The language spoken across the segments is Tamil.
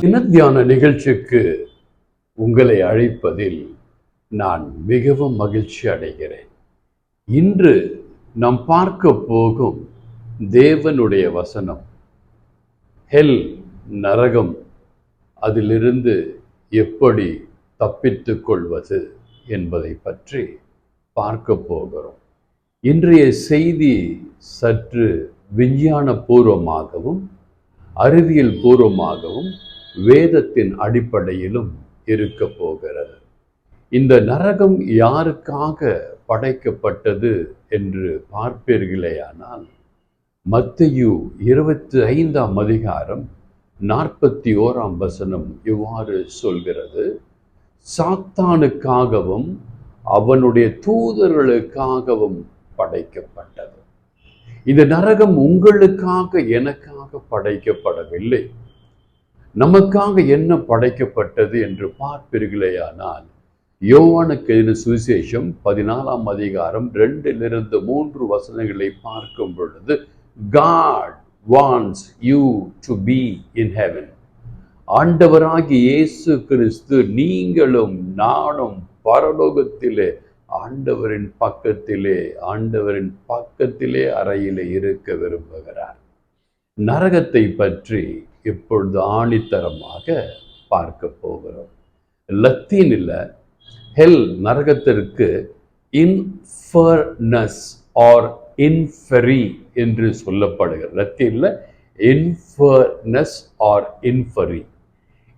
தியான நிகழ்ச்சிக்கு உங்களை அழைப்பதில் நான் மிகவும் மகிழ்ச்சி அடைகிறேன். இன்று நாம் பார்க்க போகும் தேவனுடைய வசனம் ஹெல், நரகம், அதிலிருந்து எப்படி தப்பித்துக் கொள்வது என்பதை பற்றி பார்க்க போகிறோம். இன்றைய செய்தி சற்று விஞ்ஞான பூர்வமாகவும் அறிவியல் பூர்வமாகவும் வேதத்தின் அடிப்படையிலும் இருக்க போகிறது. இந்த நரகம் யாருக்காக படைக்கப்பட்டது என்று பார்ப்பீர்களேயானால், மத்தேயு 25ஆம் அதிகாரம் 41ஆம் வசனம் இவ்வாறு சொல்கிறது: சாத்தானுக்காகவும் அவனுடைய தூதர்களுக்காகவும் படைக்கப்பட்டது. இந்த நரகம் உங்களுக்காக எனக்காக படைக்கப்படவில்லை. நமக்காக என்ன படைக்கப்பட்டது என்று பார்ப்பீர்களேயானால், யோவானுக்கு எழுதின சுவிசேஷம் 14ஆம் அதிகாரம் 2-3 வசனங்களை பார்க்கும் பொழுது, God wants you to be in heaven. ஆண்டவராகிய இயேசு கிறிஸ்து நீங்களும் நானும் பரலோகத்திலே ஆண்டவரின் பக்கத்திலே அறையிலே இருக்க விரும்புகிறார். நரகத்தை பற்றி இப்பொழுது ஆணித்தரமாக பார்க்க போகிறோம். லத்தீனில் ஹெல், நரகத்திற்கு இன்ஃபர்னஸ் ஆர் இன்ஃபெரி என்று சொல்லப்படுகிறது. லத்தீனில் இன்ஃபர்னஸ் ஆர் இன்ஃபெரி.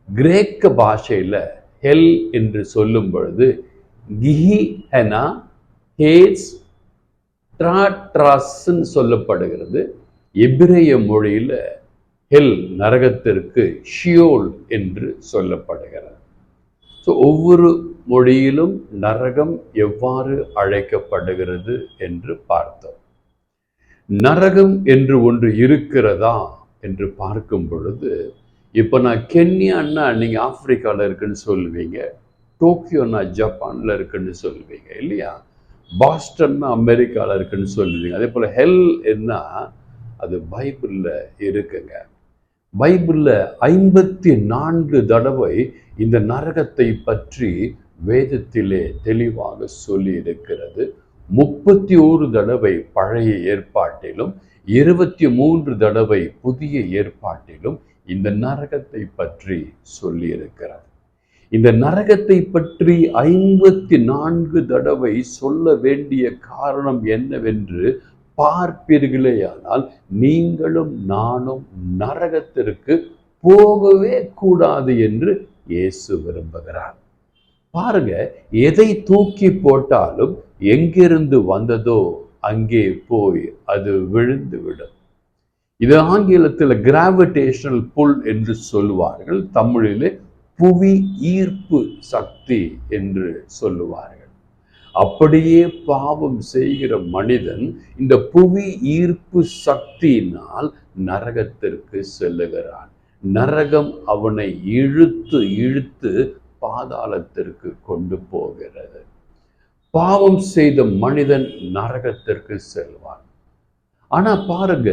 கிரேக்க பாஷையில் ஹெல் என்று சொல்லும் பொழுது கிஹெனா, ஹேஸ், ட்ராட்ராஸ்ன்னு சொல்லப்படுகிறது. எபிரேய மொழியில் ஹெல், நரகத்திற்கு ஷியோல் என்று சொல்லப்படுகிறது. ஸோ ஒவ்வொரு மொழியிலும் நரகம் எவ்வாறு அழைக்கப்படுகிறது என்று பார்த்தோம். நரகம் என்று ஒன்று இருக்கிறதா என்று பார்க்கும் பொழுது, இப்போ நான் கென்யான்னா நீங்கள் ஆப்பிரிக்காவில் இருக்குன்னு சொல்லுவீங்க, டோக்கியோனா ஜப்பானில் இருக்குன்னு சொல்லுவீங்க இல்லையா, பாஸ்டன்னா அமெரிக்காவில் இருக்குன்னு சொல்லுவீங்க. அதே போல் ஹெல் என்ன, அது பைபிளில் இருக்குங்க. பைபிளில் 54 தடவை இந்த நரகத்தை பற்றி வேதத்திலே தெளிவாக சொல்லி இருக்கிறது. 31 தடவை பழைய ஏற்பாட்டிலும் 23 தடவை புதிய ஏற்பாட்டிலும் இந்த நரகத்தை பற்றி சொல்லி இருக்கிறார். இந்த நரகத்தை பற்றி 54 தடவை சொல்ல வேண்டிய காரணம் என்னவென்று பார்ப்பீர்களேயானால், நீங்களும் நானும் நரகத்திற்கு போகவே கூடாது என்று இயேசு விரும்புகிறார். பாருங்க, எதை தூக்கி போட்டாலும் எங்கிருந்து வந்ததோ அங்கே போய் அது விழுந்து விடும். இது ஆங்கிலத்தில் கிராவிடேஷனல் புல் என்று சொல்லுவார்கள். தமிழிலே புவி ஈர்ப்பு சக்தி என்று சொல்லுவார்கள். அப்படியே பாவம் செய்கிற மனிதன் இந்த புவி ஈர்ப்பு சக்தியினால் நரகத்திற்கு செல்லுகிறான். நரகம் அவனை இழுத்து இழுத்து பாதாளத்திற்கு கொண்டு போகிறது. பாவம் செய்த மனிதன் நரகத்திற்கு செல்வான். ஆனா பாருங்க,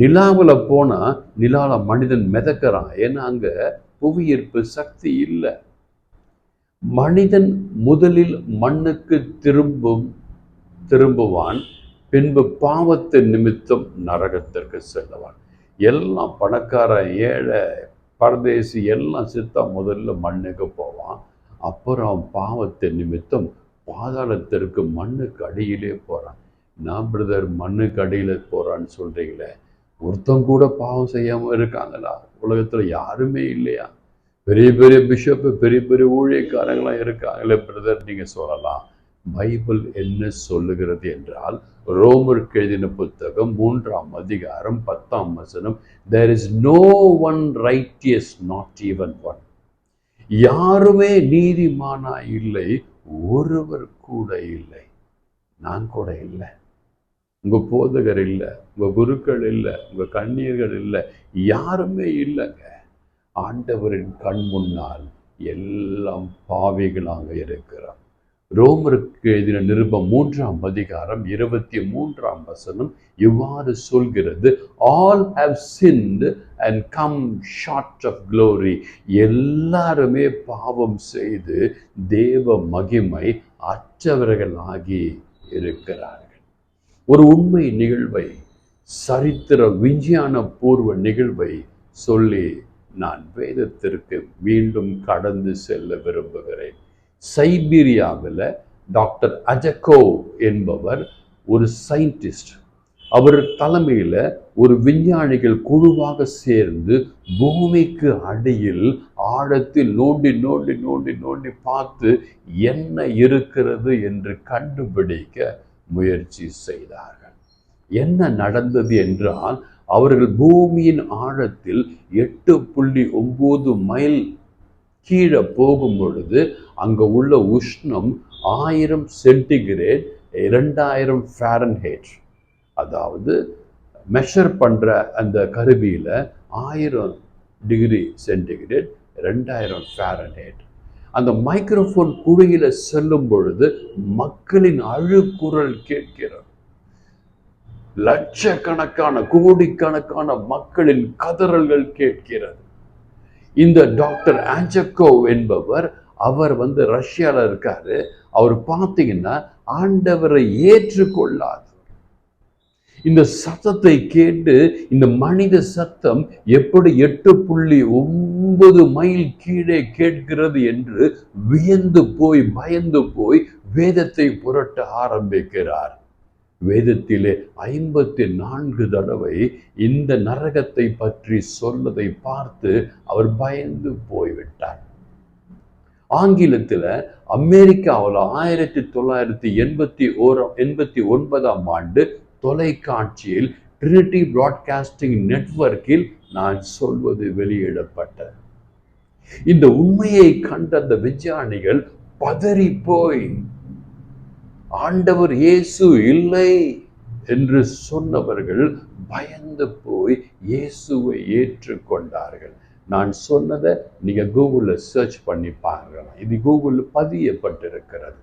நிலாவுல போனா நிலால மனிதன் மிதக்கிறான். ஏன்னா அங்க புவியீர்ப்பு சக்தி இல்லை. மனிதன் முதலில் மண்ணுக்கு திரும்புவான், பின்பு பாவத்தின் நிமித்தம் நரகத்திற்கு செல்லுவான். எல்லாம் பணக்கார, ஏழை, பரதேசி எல்லாம் சித்தா முதல்ல மண்ணுக்கு போவான். அப்புறம் பாவத்தின் நிமித்தம் பாதாளத்திற்கு மண்ணுக்கு அடியிலே போறான். நான் பிரதர் மண்ணுக்கு அடியில் போறான்னு சொல்றீங்களே, ஒருத்தம் கூட பாவம் செய்யாம இருக்காங்களா? உலகத்துல யாருமே இல்லையா? பெரிய பெரிய பிஷப்பு, பெரிய பெரிய ஊழியக்காரங்களாம் இருக்காங்களே பிரதர், நீங்க சொல்லலாம். பைபிள் என்ன சொல்லுகிறது என்றால், ரோமருக்கு எழுதின புத்தகம் 3ஆம் அதிகாரம் 10ஆம் வசனம், there is no one righteous, not even one. யாருமே நீதிமானா இல்லை, ஒருவர் கூட இல்லை. நான் கூட இல்லை, உங்க போதகர் இல்லை, உங்க குருக்கள் இல்லை, உங்க கண்ணீர்கள் இல்லை, யாருமே இல்லைங்க. ஆண்டவரின் கண் முன்னால் எல்லாம் பாவிகளாக இருக்கிறோம். ரோமருக்கு எழுதின நிருபம் 3ஆம் அதிகாரம் 23ஆம் வசனம் இவ்வாறு சொல்கிறது, all have sinned and come short of glory. எல்லாருமே பாவம் செய்து தேவ மகிமை அற்றவர்களாகி இருக்கிறார்கள். ஒரு உண்மை நிகழ்வை, சரித்திர விஞ்ஞான பூர்வ நிகழ்வை சொல்லி நான் வேதத்திற்கு மீண்டும் கடந்து செல்ல விரும்புகிறேன். சைபீரியாவில் டாக்டர் அஜகோவ் என்பவர் ஒரு சயின்டிஸ்ட். அவர் தலைமையில் ஒரு விஞ்ஞானிகள் குழுவாக சேர்ந்து பூமிக்கு அடியில் ஆழத்தில் நோண்டி நோண்டி நோண்டி நோண்டி பார்த்து என்ன இருக்கிறது என்று கண்டுபிடிக்க முயற்சி செய்தார்கள். என்ன நடந்தது என்றால், அவர்கள் பூமியின் ஆழத்தில் 8.9 மைல் கீழே போகும் பொழுது அங்க உள்ள உஷ்ணம் 1000 சென்டிகிரேட் 2000 ஃபாரன்ஹைட், அதாவது மெஷர் பண்ற அந்த கருவியில 1000 டிகிரி சென்டிகிரேட் 2000 ஃபாரன்ஹைட். அந்த மைக்ரோஃபோன் குழியில செல்லும் பொழுது மக்களின் அழுகுரல் கேட்கிறது. லட்சக்கணக்கான கோடிக்கணக்கான மக்களின் கதறல்கள் கேட்கிறது. இந்த டாக்டர் ஆஞ்சக்கோவ் என்பவர், அவர் ரஷ்யால இருக்காரு. அவர் பார்த்தீங்கன்னா ஆண்டவரை ஏற்றுக்கொள்ளாது. இந்த சத்தத்தை கேட்டு, இந்த மனித சத்தம் எப்படி 8.9 மைல் கீழே கேட்கிறது என்று வியந்து போய் பயந்து போய் வேதத்தை புரட்ட ஆரம்பிக்கிறார். வேதத்திலே 54 தடவை இந்த நரகத்தை பற்றி சொல்வதை பார்த்து அவர் பயந்து போய்விட்டார். ஆங்கிலத்தில் அமெரிக்காவில் 1989ஆம் ஆண்டு தொலைக்காட்சியில் ட்ரினிட்டி பிராட்காஸ்டிங் நெட்வொர்க்கில் நான் சொல்வது வெளியிடப்பட்டது. இந்த உண்மையை கண்ட அந்த விஞ்ஞானிகள் பதறி போய், ஆண்டவர் இயேசு இல்லை என்று சொன்னவர்கள் பயந்து போய் இயேசுவை ஏற்றுக்கொண்டார்கள். நான் சொன்னதை நீங்க கூகுளில் சர்ச் பண்ணி பாருங்க. இது கூகுளில் பதியப்பட்டிருக்கிறது.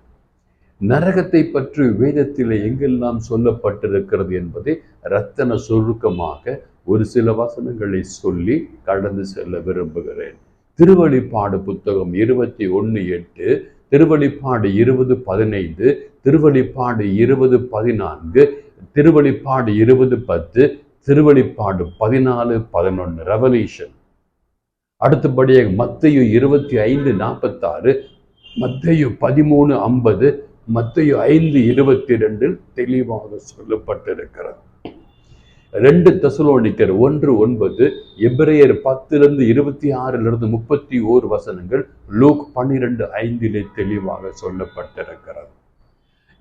நரகத்தை பற்றி வேதத்தில் எங்கெல்லாம் சொல்லப்பட்டிருக்கிறது என்பதை ரத்தன சுருக்கமாக ஒரு சில வசனங்களை சொல்லி கடந்து செல்ல விரும்புகிறேன். திருவெளிப்பாடு புத்தகம் 21:8, திருவெளிப்பாடு 20:15, திருவெளிப்பாடு 20:14, திருவெளிப்பாடு 20:10, திருவெளிப்பாடு 14:11 ரெவல்யூஷன். அடுத்தபடியாக மத்தேயு 25:46, மத்தேயு 13:50, மத்தேயு 5:22 தெளிவாக சொல்லப்பட்டிருக்கிறது. 2 தெசலோனிக்கர் 1:9, எபிரேயர் 10:26-31 வசனங்கள், லூக் 12:5 தெளிவாக சொல்லப்பட்டிருக்கிறது.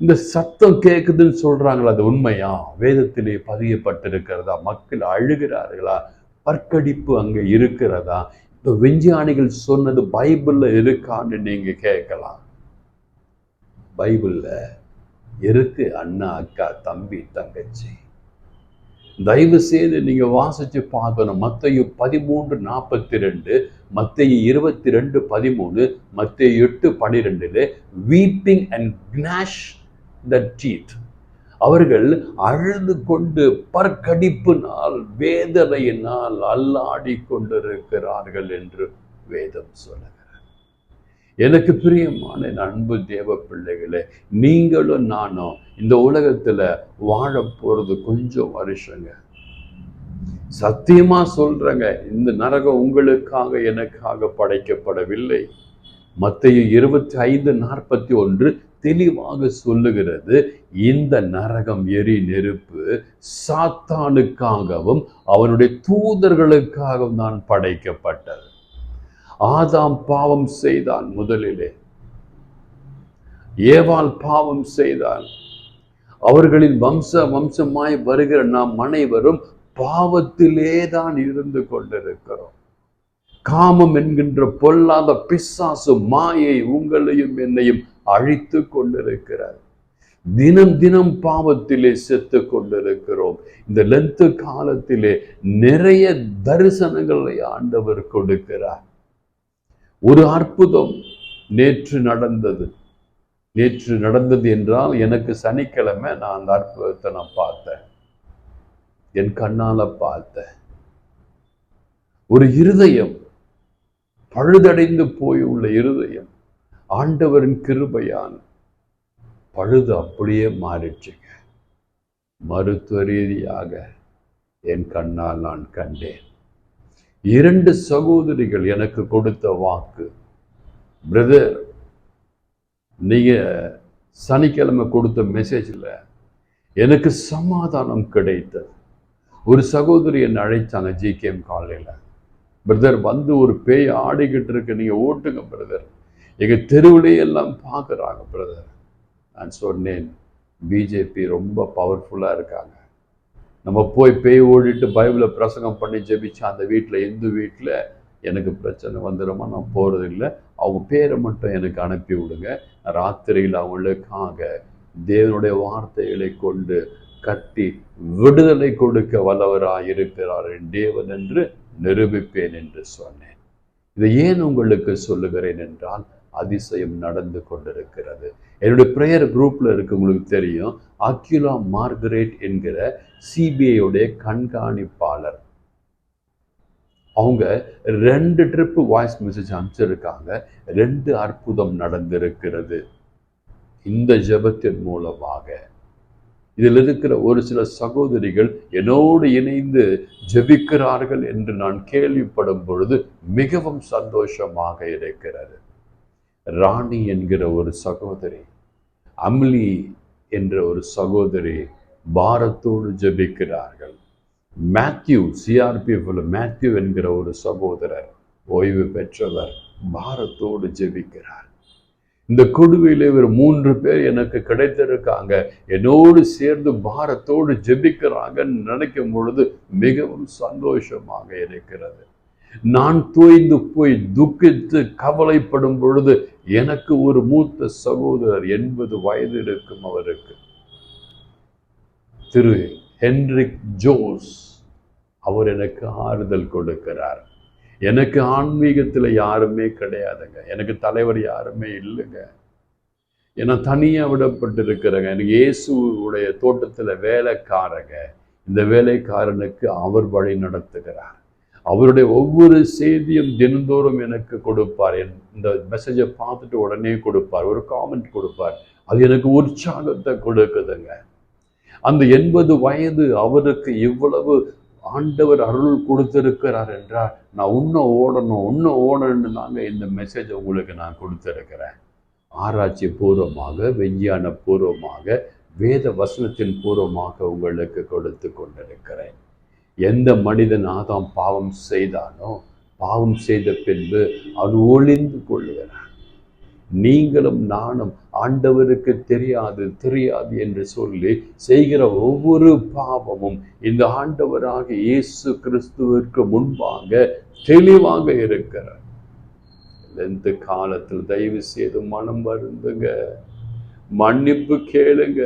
இந்த சத்தம் கேக்குதுன்னு சொல்றாங்களா, அது உண்மையா? வேதத்திலே பதியப்பட்டிருக்கிறதா? மக்கள் அழுகிறார்களா? பற்கடிப்பு அங்க இருக்கிறதா? இந்த விஞ்ஞானிகள் சொன்னது பைபிள்ல இருக்கான்னு நீங்க கேட்கலாம். பைபிள்ல இருக்கு அண்ணா, அக்கா, தம்பி, தங்கச்சி. தயவு செய்து நீங்க வாசிச்சு பார்க்கணும். மத்தேயு 13:42, மத்தேயு 22:13, மத்தேயு 8:12 weeping and gnash the teeth. அவர்கள் அழுது கொண்டு பற்கடிப்பினால் வேதனையினால் அல்லாடி கொண்டிருக்கிறார்கள் என்று வேதம் சொல்லுகிறது. எனக்கு பிரியமான அன்பு தேவ பிள்ளைகளே, நீங்களும் நானும் இந்த உலகத்துல வாழ போறது கொஞ்சம் வருஷங்க. சத்தியமா சொல்றேங்க, இந்த நரகம் உங்களுக்காக எனக்காக படைக்கப்படவில்லை. மத்தேயு 25:41 தெளிவாக சொல்லுகிறது, இந்த நரகம் எரி நெருப்பு சாத்தானுக்காகவும் அவனுடைய தூதர்களுக்காகவும் தான் படைக்கப்பட்டது. ஆதாம் பாவம் செய்தான் முதலிலே, ஏவாள் பாவம் செய்தான். அவர்களின் வம்சமாய் வருகிற நாம் அனைவரும் பாவத்திலே தான் இருந்து கொண்டிருக்கிறோம். காமம் என்கின்ற பொல்லாத பிசாசு மாயை உங்களையும் என்னையும் அழித்து கொண்டிருக்கிறார். தினம் தினம் பாவத்திலே செத்து கொண்டிருக்கிறோம். இந்த லென்த் காலத்திலே நிறைய தரிசனங்களை ஆண்டவர் கொடுக்கிறார். ஒரு அற்புதம் நேற்று நடந்தது. நேற்று நடந்தது என்றால் எனக்கு சனிக்கிழமை நான் அந்த அற்புதத்தை நான் பார்த்தேன், என் கண்ணால பார்த்தேன். ஒரு இருதயம், பழுதடைந்து போய் உள்ள இருதயம் ஆண்டவரின் கிருபையால் பழுது அப்படியே மாறிடுச்சுங்க. மருத்துவ ரீதியாக என் கண்ணால் நான் கண்டேன். 2 சகோதரிகள் எனக்கு கொடுத்த வாக்கு, பிரதர் நீங்க சனிக்கிழமை கொடுத்த மெசேஜில் எனக்கு சமாதானம் கிடைத்தது. ஒரு சகோதரி என்னை அழைச்சாங்க ஜிகேஎம் காலையில், பிரதர் வந்து ஒரு பேய் ஆடிக்கிட்டு இருக்கு, நீங்க ஓட்டுங்க பிரதர், எங்க தெருவிலே எல்லாம் பார்க்குறாங்க பிரதர். நான் சொன்னேன், பிஜேபி ரொம்ப பவர்ஃபுல்லாக இருக்காங்க, நம்ம போய் பேய் ஓடிட்டு பைபிளை பிரசங்கம் பண்ணி ஜெபிச்சா அந்த வீட்டில் இந்து வீட்டில் எனக்கு பிரச்சனை வந்துடுமா, நான் போகிறதில்லை, அவங்க பேரை மட்டும் எனக்கு அனுப்பி விடுங்க, ராத்திரியில் அவங்களுக்காக தேவனுடைய வார்த்தைகளை கொண்டு கட்டி விடுதலை கொடுக்க வல்லவராக இருக்கிறார் என் தேவன் என்று நிரூபிப்பேன் என்று சொன்னேன். இதை ஏன் உங்களுக்கு சொல்லுகிறேன் என்றால், அதிசயம் நடந்து கொண்டிருக்கிறது. என்னுடைய ப்ரேயர் குரூப்ல இருக்கு, உங்களுக்கு தெரியும், அக்யூலா மார்கரெட் என்கிற சிபிஐ கண்காணிப்பாளர். அவங்க 2 ட்ரிப்பு வாய்ஸ் மெசேஜ் அனுப்பிச்சிருக்காங்க. 2 அற்புதம் நடந்திருக்கிறது இந்த ஜெபத்தின் மூலமாக. இதில் இருக்கிற ஒரு சில சகோதரிகள் என்னோடு இணைந்து ஜெபிக்கிறார்கள் என்று நான் கேள்விப்படும் பொழுது மிகவும் சந்தோஷமாக இருக்கிறது. ராணி என்கிற ஒரு சகோதரி, அம்லி என்ற ஒரு சகோதரி பாரத்தோடு ஜெபிக்கிறார்கள். மேத்யூ, சிஆர்பிஎஃப்ல மேத்யூ என்கிற ஒரு சகோதரர், ஓய்வு பெற்றவர், பாரத்தோடு ஜெபிக்கிறார். இந்த குழுவிலே ஒரு 3 பேர் எனக்கு கிடைத்திருக்காங்க, என்னோடு சேர்ந்து பாரத்தோடு ஜெபிக்கிறாங்கன்னு நினைக்கும் பொழுது மிகவும் சந்தோஷமாக இருக்கிறது. நான் தோய்ந்து போய் துக்கித்து கவலைப்படும் பொழுது எனக்கு ஒரு மூத்த சகோதரர், 80 வயது இருக்கும் அவருக்கு, திரு ஹென்ரிக் ஜோஸ், அவர் எனக்கு ஆறுதல் கொடுக்கிறார். எனக்கு ஆன்மீகத்தில் யாருமே கிடையாதுங்க, எனக்கு தலைவர் யாருமே இல்லைங்க, ஏன்னா தனியாக விடப்பட்டிருக்கிறேங்க. எனக்கு இயேசுடைய தோட்டத்தில் வேலைக்காரங்க, இந்த வேலைக்காரனுக்கு அவர் வழி நடத்துகிறார். அவருடைய ஒவ்வொரு செய்தியும் தினந்தோறும் எனக்கு கொடுப்பார். இந்த மெசேஜை பார்த்துட்டு உடனே கொடுப்பார், ஒரு காமெண்ட் கொடுப்பார். அது எனக்கு உற்சாகத்தை கொடுக்குதுங்க. அந்த 80 வயது அவருக்கு இவ்வளவு ஆண்டவர் அருள் கொடுத்திருக்கிறார் என்றால், நான் இன்னும் ஓடணும்னு தாங்க இந்த மெசேஜ் உங்களுக்கு நான் கொடுத்திருக்கிறேன். ஆராய்ச்சி பூர்வமாக, விஞ்ஞான பூர்வமாக, வேத வசனத்தின் பூர்வமாக உங்களுக்கு கொடுத்து கொண்டிருக்கிறேன். எந்த மனிதன் ஆதாம் பாவம் செய்தானோ, பாவம் செய்த பின்பு அவன் ஒளிந்து கொள்ளுகிறான். நீங்களும் நானும் ஆண்டவருக்கு தெரியாது என்று சொல்லி செய்கிற ஒவ்வொரு பாவமும் இந்த ஆண்டவராக இயேசு கிறிஸ்துவிற்கு முன்பாக தெளிவாக இருக்கிறார். இந்த காலத்தில் தயவு செய்து மனம் வருந்துங்க, மன்னிப்பு கேளுங்க,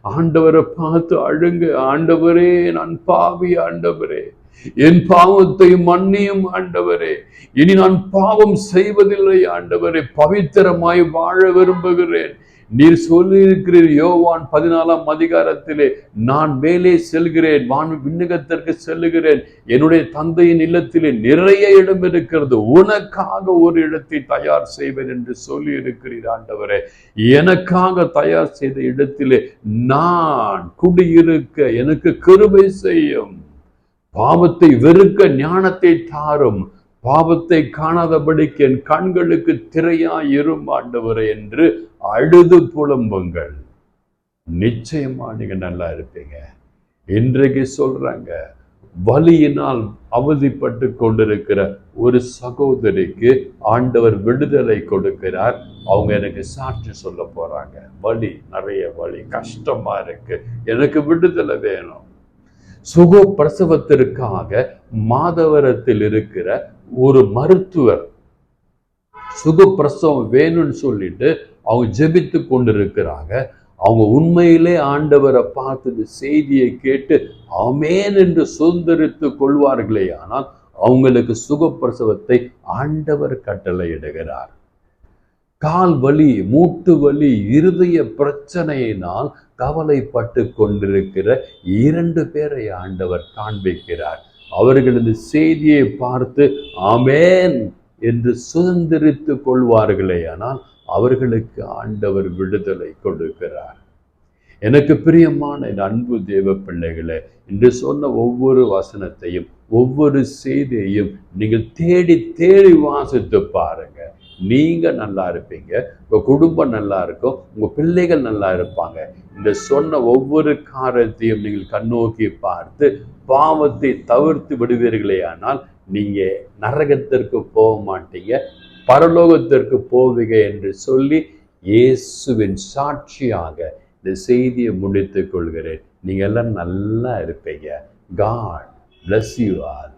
ஆண்டவரை பார்த்து அழுங்க. ஆண்டவரே, நான் பாவி ஆண்டவரே, என் பாவத்தை மன்னியும் ஆண்டவரே, இனி நான் பாவம் செய்வதில்லை ஆண்டவரே, பவித்திரமாய் வாழ விரும்புகிறேன். நீர் சொல்லியிருக்கிறீர் யோவான் 14ஆம் அதிகாரத்திலே, நான் மேலே செல்கிறேன், விண்ணகத்திற்கு செல்லுகிறேன், என்னுடைய தந்தையின் இல்லத்திலே நிறைய இடம் இருக்கிறது, உனக்காக ஒரு இடத்தை தயார் செய்வேன் என்று சொல்லி இருக்கிறீர் ஆண்டவரே. எனக்காக தயார் செய்த இடத்திலே நான் குடியிருக்க எனக்கு கிருபை செய்யும். பாவத்தை வெறுக்க ஞானத்தை தாரும், பாவத்தை காணாதபடிக்கு என் கண்களுக்கு திரையாய் இரும் ஆண்டவரே என்று அழுது புலம்புங்கள். நிச்சயமா நீங்க நல்லா இருப்பீங்க. இன்றைக்கு சொல்றாங்க, வலியினால் அவதிப்பட்டு கொண்டிருக்கிற ஒரு சகோதரிக்கு ஆண்டவர் விடுதலை கொடுக்கிறார். அவங்க எனக்கு சாட்சி சொல்ல போறாங்க. வலி, நிறைய வலி, கஷ்டமா இருக்கு, எனக்கு விடுதலை வேணும். சுக பிரசவத்திற்காக மாதவரத்தில் இருக்கிற ஒரு மருத்துவர் சுகப்பிரசவம் வேணும்னு சொல்லிட்டு அவங்க ஜெபித்து கொண்டிருக்கிறாங்க. அவங்க உண்மையிலே ஆண்டவரை பார்த்து செய்தியை கேட்டு ஆமென் என்று சுதந்திரித்து கொள்வார்களே, ஆனால் அவங்களுக்கு சுகப்பிரசவத்தை ஆண்டவர் கட்டளை இடுகிறார். கால் வலி, மூட்டு வலி, இருதய பிரச்சனையினால் கவலைப்பட்டு கொண்டிருக்கிற 2 பேரை ஆண்டவர் காண்பிக்கிறார். அவர்கள் இந்த செய்தியை பார்த்து ஆமென் என்று சுதந்திரித்துக் கொள்வார்களே, ஆனால் அவர்களுக்கு ஆண்டவர் விடுதலை கொடுக்கிறார். எனக்கு பிரியமான என் அன்பு தேவ பிள்ளைகளே, இன்று சொன்ன ஒவ்வொரு வசனத்தையும், ஒவ்வொரு செய்தியையும் நீங்கள் தேடி தேடி வாசித்து பாருங்க. நீங்க நல்லா இருப்பீங்க, உங்க குடும்பம் நல்லா இருக்கும், உங்க பிள்ளைகள் நல்லா இருப்பாங்க. இந்த சொன்ன ஒவ்வொரு காரியத்தையும் நீங்கள் கண்ணோக்கி பார்த்து பாவத்தை தவிர்த்து விடுவீர்களே, ஆனால் நீங்க நரகத்திற்கு போக மாட்டீங்க, பரலோகத்திற்கு போவீங்க என்று சொல்லி இயேசுவின் சாட்சியாக இந்த செய்தியை முடித்துக் கொள்கிறேன். நீங்க எல்லாம் நல்லா இருப்பீங்க. God bless you all.